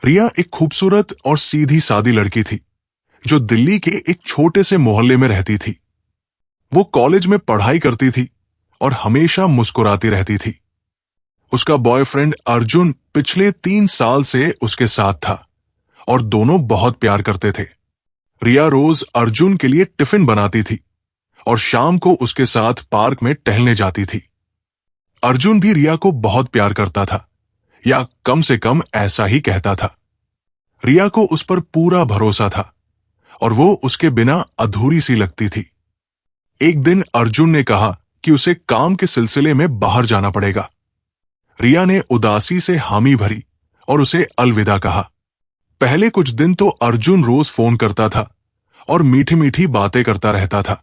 रिया एक खूबसूरत और सीधी सादी लड़की थी जो दिल्ली के एक छोटे से मोहल्ले में रहती थी। वो कॉलेज में पढ़ाई करती थी और हमेशा मुस्कुराती रहती थी। उसका बॉयफ्रेंड अर्जुन पिछले 3 साल से उसके साथ था और दोनों बहुत प्यार करते थे। रिया रोज अर्जुन के लिए टिफिन बनाती थी और शाम को उसके साथ पार्क में टहलने जाती थी। अर्जुन भी रिया को बहुत प्यार करता था, या कम से कम ऐसा ही कहता था। रिया को उस पर पूरा भरोसा था और वो उसके बिना अधूरी सी लगती थी। एक दिन अर्जुन ने कहा कि उसे काम के सिलसिले में बाहर जाना पड़ेगा। रिया ने उदासी से हामी भरी और उसे अलविदा कहा। पहले कुछ दिन तो अर्जुन रोज फोन करता था और मीठी मीठी बातें करता रहता था,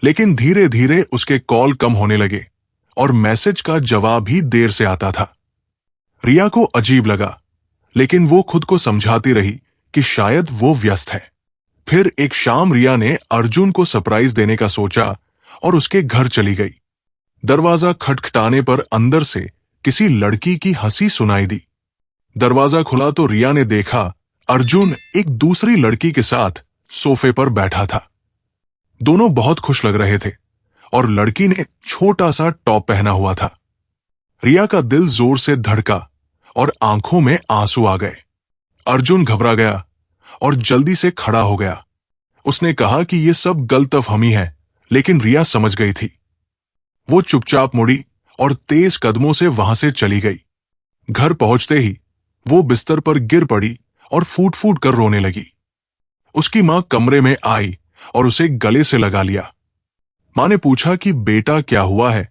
लेकिन धीरे धीरे उसके कॉल कम होने लगे और मैसेज का जवाब भी देर से आता था। रिया को अजीब लगा, लेकिन वो खुद को समझाती रही कि शायद वो व्यस्त है। फिर एक शाम रिया ने अर्जुन को सरप्राइज देने का सोचा और उसके घर चली गई। दरवाजा खटखटाने पर अंदर से किसी लड़की की हंसी सुनाई दी। दरवाजा खुला तो रिया ने देखा अर्जुन एक दूसरी लड़की के साथ सोफे पर बैठा था। दोनों बहुत खुश लग रहे थे और लड़की ने छोटा सा टॉप पहना हुआ था। रिया का दिल जोर से धड़का और आंखों में आंसू आ गए। अर्जुन घबरा गया और जल्दी से खड़ा हो गया। उसने कहा कि यह सब गलतफहमी है, लेकिन रिया समझ गई थी। वो चुपचाप मुड़ी और तेज कदमों से वहां से चली गई। घर पहुंचते ही वो बिस्तर पर गिर पड़ी और फूट फूट कर रोने लगी। उसकी मां कमरे में आई और उसे गले से लगा लिया। मां ने पूछा कि बेटा क्या हुआ है,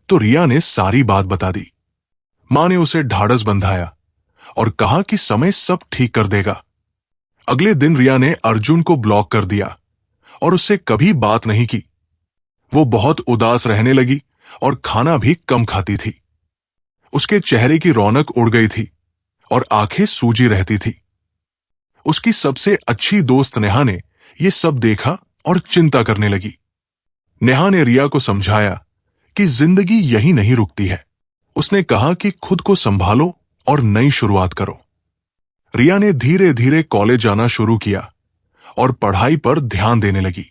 तो रिया ने सारी बात बता दी। मां ने उसे ढाढ़स बंधाया और कहा कि समय सब ठीक कर देगा। अगले दिन रिया ने अर्जुन को ब्लॉक कर दिया और उससे कभी बात नहीं की। वो बहुत उदास रहने लगी और खाना भी कम खाती थी। उसके चेहरे की रौनक उड़ गई थी और आंखें सूजी रहती थी। उसकी सबसे अच्छी दोस्त नेहा ने यह सब देखा और चिंता करने लगी। नेहा ने रिया को समझाया कि जिंदगी यही नहीं रुकती है। उसने कहा कि खुद को संभालो और नई शुरुआत करो। रिया ने धीरे धीरे कॉलेज जाना शुरू किया और पढ़ाई पर ध्यान देने लगी।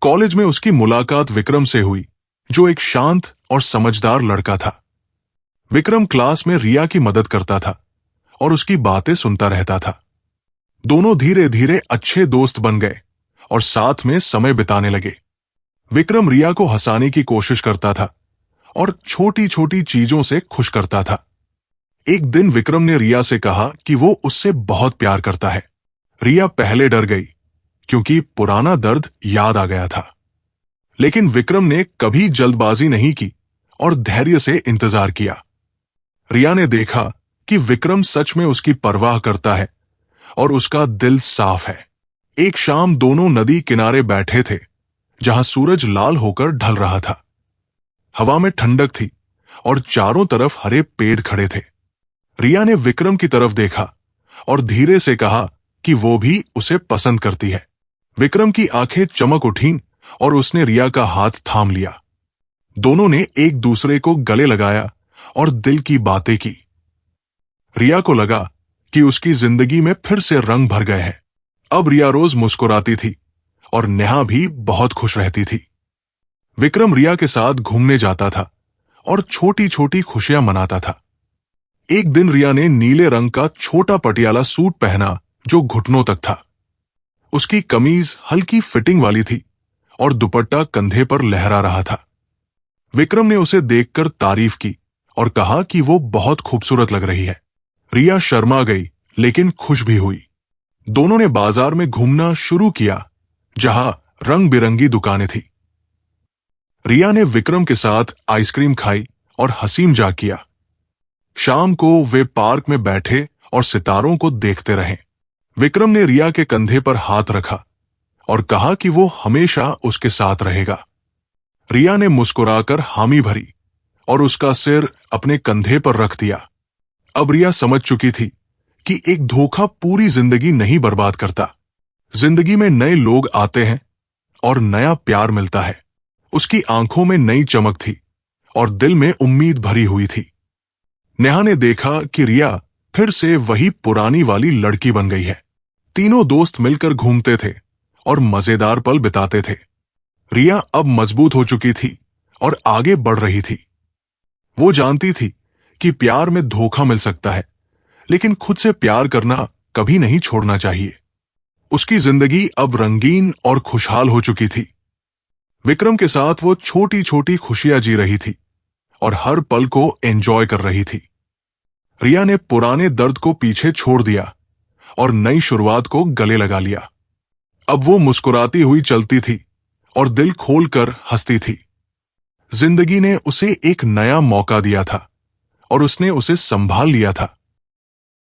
कॉलेज में उसकी मुलाकात विक्रम से हुई, जो एक शांत और समझदार लड़का था। विक्रम क्लास में रिया की मदद करता था और उसकी बातें सुनता रहता था। दोनों धीरे धीरे अच्छे दोस्त बन गए और साथ में समय बिताने लगे। विक्रम रिया को हंसाने की कोशिश करता था और छोटी छोटी चीजों से खुश करता था। एक दिन विक्रम ने रिया से कहा कि वो उससे बहुत प्यार करता है। रिया पहले डर गई क्योंकि पुराना दर्द याद आ गया था, लेकिन विक्रम ने कभी जल्दबाजी नहीं की और धैर्य से इंतजार किया। रिया ने देखा कि विक्रम सच में उसकी परवाह करता है और उसका दिल साफ है। एक शाम दोनों नदी किनारे बैठे थे, जहां सूरज लाल होकर ढल रहा था। हवा में ठंडक थी और चारों तरफ हरे पेड़ खड़े थे। रिया ने विक्रम की तरफ देखा और धीरे से कहा कि वो भी उसे पसंद करती है। विक्रम की आंखें चमक उठीं और उसने रिया का हाथ थाम लिया। दोनों ने एक दूसरे को गले लगाया और दिल की बातें की। रिया को लगा कि उसकी जिंदगी में फिर से रंग भर गए हैं। अब रिया रोज मुस्कुराती थी और नेहा भी बहुत खुश रहती थी। विक्रम रिया के साथ घूमने जाता था और छोटी छोटी खुशियां मनाता था। एक दिन रिया ने नीले रंग का छोटा पटियाला सूट पहना जो घुटनों तक था। उसकी कमीज हल्की फिटिंग वाली थी और दुपट्टा कंधे पर लहरा रहा था। विक्रम ने उसे देखकर तारीफ की और कहा कि वो बहुत खूबसूरत लग रही है। रिया शर्मा गई, लेकिन खुश भी हुई। दोनों ने बाजार में घूमना शुरू किया, जहां रंग बिरंगी दुकानें थी। रिया ने विक्रम के साथ आइसक्रीम खाई और हंसी मजाक किया। शाम को वे पार्क में बैठे और सितारों को देखते रहे। विक्रम ने रिया के कंधे पर हाथ रखा और कहा कि वो हमेशा उसके साथ रहेगा। रिया ने मुस्कुराकर हामी भरी और उसका सिर अपने कंधे पर रख दिया। अब रिया समझ चुकी थी कि एक धोखा पूरी जिंदगी नहीं बर्बाद करता। जिंदगी में नए लोग आते हैं और नया प्यार मिलता है। उसकी आंखों में नई चमक थी और दिल में उम्मीद भरी हुई थी। नेहा ने देखा कि रिया फिर से वही पुरानी वाली लड़की बन गई है। तीनों दोस्त मिलकर घूमते थे और मजेदार पल बिताते थे। रिया अब मजबूत हो चुकी थी और आगे बढ़ रही थी। वो जानती थी कि प्यार में धोखा मिल सकता है, लेकिन खुद से प्यार करना कभी नहीं छोड़ना चाहिए। उसकी जिंदगी अब रंगीन और खुशहाल हो चुकी थी। विक्रम के साथ वो छोटी छोटी खुशियां जी रही थी और हर पल को एंजॉय कर रही थी। रिया ने पुराने दर्द को पीछे छोड़ दिया और नई शुरुआत को गले लगा लिया। अब वो मुस्कुराती हुई चलती थी और दिल खोलकर हंसती थी। जिंदगी ने उसे एक नया मौका दिया था और उसने उसे संभाल लिया था।